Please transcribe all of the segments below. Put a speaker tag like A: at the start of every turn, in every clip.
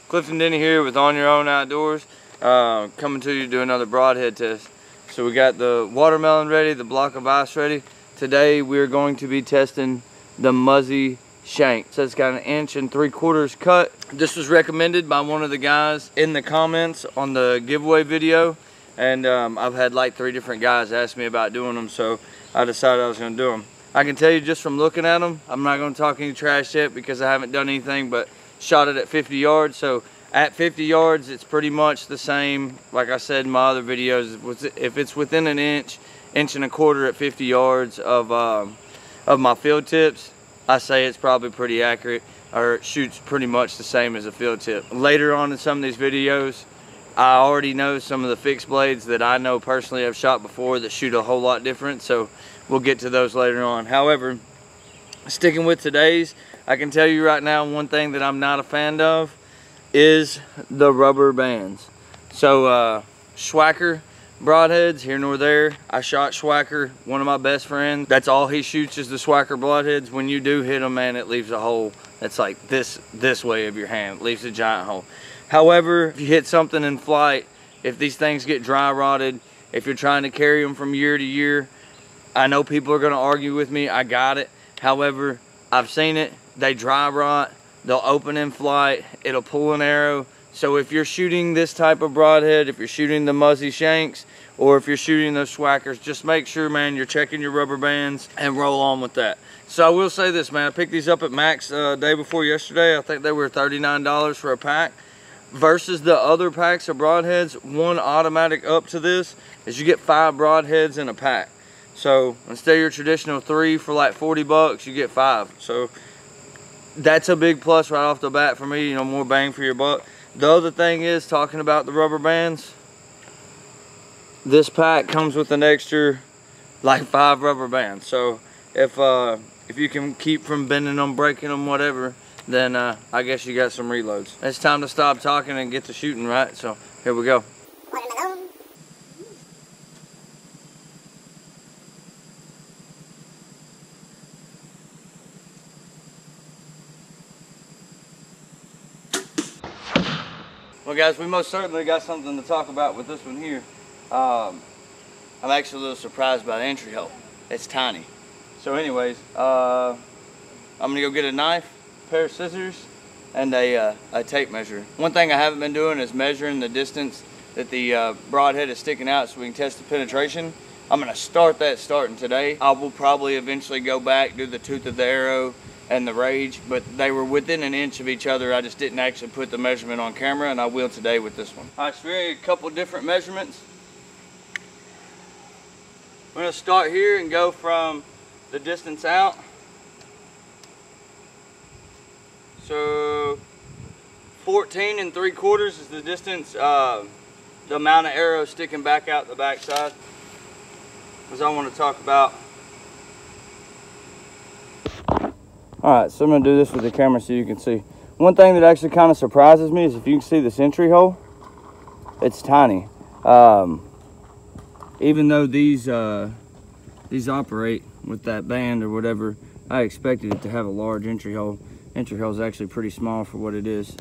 A: Clifton Denny here with On Your Own Outdoors, coming to you to do another broadhead test. So we got the watermelon ready, the block of ice ready. Today we're going to be testing the Muzzy Shank. So it's got an 1 3/4 cut. This was recommended by one of the guys in the comments on the giveaway video, and I've had like 3 different guys ask me about doing them, so I decided I was going to do them. I can tell you just from looking at them, I'm not going to talk any trash yet because I haven't done anything but shot it at 50 yards. So at 50 yards, it's pretty much the same. Like I said in my other videos, if it's within an inch, 1 1/4 at 50 yards of my field tips, I say it's probably pretty accurate, or it shoots pretty much the same as a field tip. Later on in some of these videos, I already know some of the fixed blades that I know personally have shot before that shoot a whole lot different, so we'll get to those later on. However, sticking with today's, I can tell you right now, one thing that I'm not a fan of is the rubber bands. So Schwacker broadheads, here nor there. I shot Schwacker, one of my best friends. That's all he shoots is the Schwacker broadheads. When you do hit them, man, it leaves a hole that's like this way of your hand. It leaves a giant hole. However, if you hit something in flight, if these things get dry rotted, if you're trying to carry them from year to year, I know people are going to argue with me. I got it. However, I've seen it. They dry rot. They'll open in flight. It'll pull an arrow. So if you're shooting this type of broadhead, if you're shooting the Muzzy Shanks, or if you're shooting those Schwackers, just make sure, man, you're checking your rubber bands and roll on with that. So I will say this, man. I picked these up at Max day before yesterday. I think they were $39 for a pack. Versus the other packs of broadheads, one automatic up to this is you get 5 broadheads in a pack. So instead of your traditional 3 for like 40 bucks, you get 5. So that's a big plus right off the bat for me, you know, more bang for your buck. The other thing is, talking about the rubber bands, this pack comes with an extra like 5 rubber bands. So if you can keep from bending them, breaking them, whatever, then I guess you got some reloads. It's time to stop talking and get to shooting, right? So here we go. Well guys, we most certainly got something to talk about with this one here. I'm actually a little surprised by the entry hole. It's tiny. So anyways, I'm gonna go get a knife, pair of scissors, and a tape measure. One thing I haven't been doing is measuring the distance that the broadhead is sticking out so we can test the penetration. I'm gonna start that starting today. I will probably eventually go back, do the tooth of the arrow and the rage, but they were within an inch of each other. I just didn't actually put the measurement on camera, and I will today with this one. All right, so we're gonna get a couple different measurements. We're gonna start here and go from the distance out. So 14 3/4 is the distance, the amount of arrows sticking back out the backside. Because I want to talk about. Alright, so I'm going to do this with the camera so you can see. One thing that actually kind of surprises me is if you can see this entry hole, it's tiny. Even though these operate with that band or whatever, I expected it to have a large entry hole. Entry hole is actually pretty small for what it is.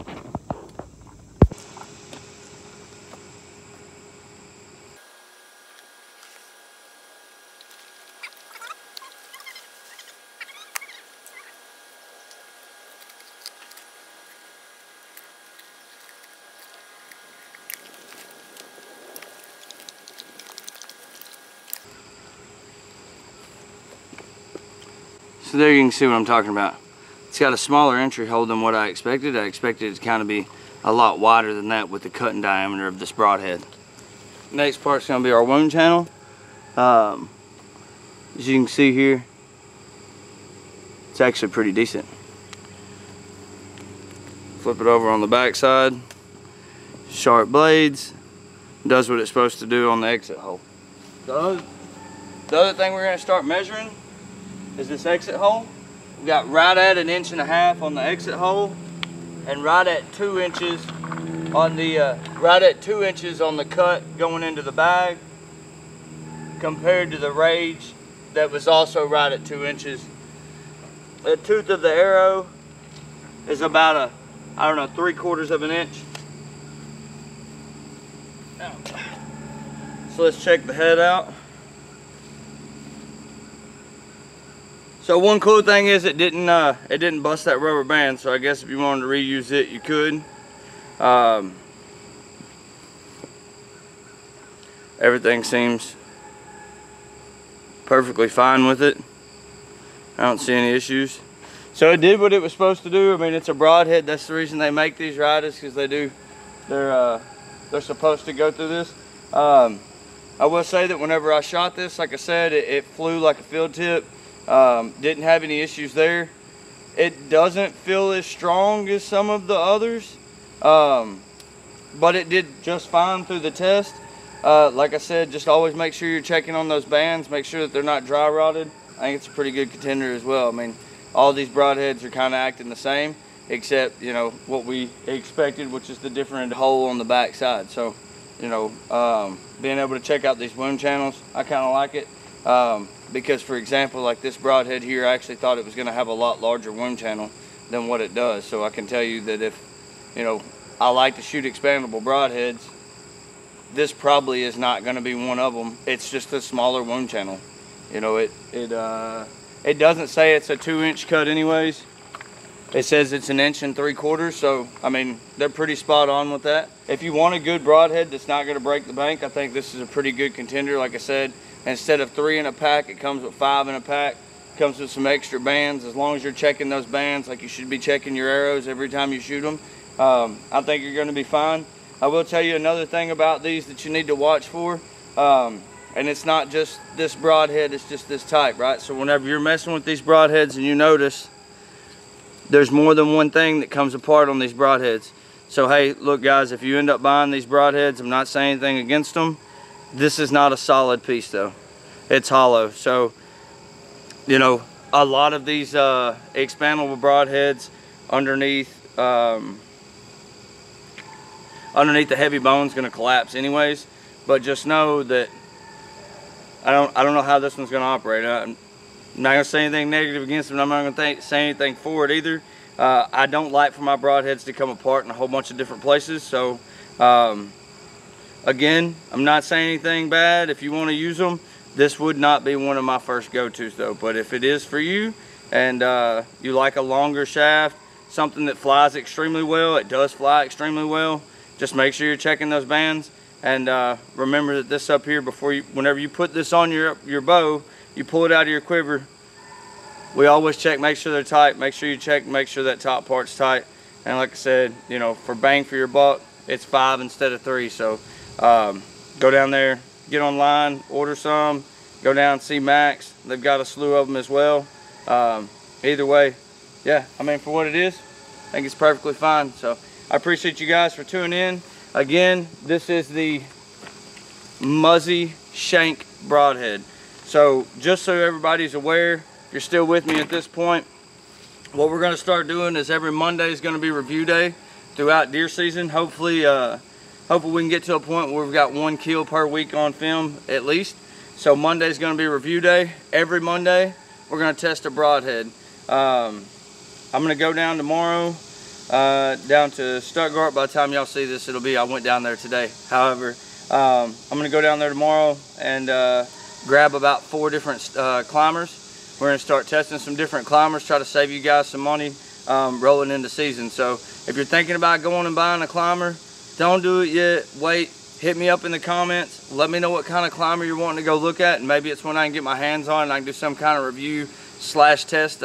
A: So there you can see what I'm talking about. It's got a smaller entry hole than what I expected. I expected it to kind of be a lot wider than that with the cutting diameter of this broadhead. Next part's going to be our wound channel. As you can see here, it's actually pretty decent. Flip it over on the back side. Sharp blades. Does what it's supposed to do on the exit hole. The other thing we're going to start measuring is this exit hole. We got right at 1.5 inches on the exit hole, and right at 2 inches on the 2 inches on the cut going into the bag, compared to the rage that was also right at 2 inches. The tooth of the arrow is about I don't know, 3/4 of an inch. So let's check the head out. So one cool thing is it didn't bust that rubber band, so I guess if you wanted to reuse it, you could. Everything seems perfectly fine with it. I don't see any issues. So it did what it was supposed to do. I mean, it's a broadhead. That's the reason they make these riders, because they're supposed to go through this. I will say that whenever I shot this, like I said, it flew like a field tip. Didn't have any issues there. It doesn't feel as strong as some of the others, but it did just fine through the test. Like I said, just always make sure you're checking on those bands, make sure that they're not dry rotted. I think it's a pretty good contender as well. I mean, all these broadheads are kind of acting the same, except, you know, what we expected, which is the different hole on the back side. So, you know, being able to check out these wound channels, I kind of like it. Because, for example, like this broadhead here, I actually thought it was going to have a lot larger wound channel than what it does. So I can tell you that if, you know, I like to shoot expandable broadheads, this probably is not going to be one of them. It's just a smaller wound channel. You know, it doesn't say it's a 2-inch cut anyways. It says it's 1 3/4 inches, so I mean, they're pretty spot on with that. If you want a good broadhead that's not going to break the bank, I think this is a pretty good contender. Like I said, instead of 3 in a pack, it comes with 5 in a pack. Comes with some extra bands. As long as you're checking those bands, like you should be checking your arrows every time you shoot them, I think you're going to be fine. I will tell you another thing about these that you need to watch for, and it's not just this broadhead, it's just this type, right? So whenever you're messing with these broadheads and you notice there's more than one thing that comes apart on these broadheads. So hey, look guys, if you end up buying these broadheads, I'm not saying anything against them. This is not a solid piece though. It's hollow. So, you know, a lot of these expandable broadheads underneath the heavy bone's gonna collapse anyways. But just know that I don't know how this one's gonna operate. I'm not gonna say anything negative against it, and I'm not gonna say anything for it either. I don't like for my broadheads to come apart in a whole bunch of different places. So again, I'm not saying anything bad. If you want to use them, this would not be one of my first go-tos though. But if it is for you, and you like a longer shaft, something that flies extremely well, it does fly extremely well, just make sure you're checking those bands. And remember that this up here, whenever you put this on your bow, you pull it out of your quiver, we always check, make sure they're tight, make sure you check, make sure that top part's tight. And like I said, you know, for bang for your buck, it's 5 instead of 3. So go down there, get online, order some, go down and see Max. They've got a slew of them as well. Either way, yeah, I mean, for what it is, I think it's perfectly fine. So I appreciate you guys for tuning in. Again, this is the Muzzy Shank broadhead. So just so everybody's aware, if you're still with me at this point, what we're going to start doing is every Monday is going to be review day throughout deer season. Hopefully we can get to a point where we've got 1 kill per week on film at least. So Monday is going to be review day. Every Monday we're going to test a broadhead. I'm going to go down tomorrow down to Stuttgart. By the time y'all see this, I went down there today. However, I'm going to go down there tomorrow and grab about 4 different climbers. We're going to start testing some different climbers, try to save you guys some money rolling into season. So if you're thinking about going and buying a climber, don't do it yet. Wait, hit me up in the comments. Let me know what kind of climber you're wanting to go look at, and maybe it's one I can get my hands on and I can do some kind of review / test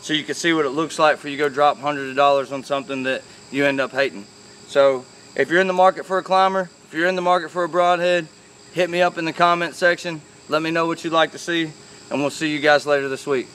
A: so you can see what it looks like for you to go drop hundreds of dollars on something that you end up hating. So if you're in the market for a climber, if you're in the market for a broadhead, hit me up in the comment section. Let me know what you'd like to see, and we'll see you guys later this week.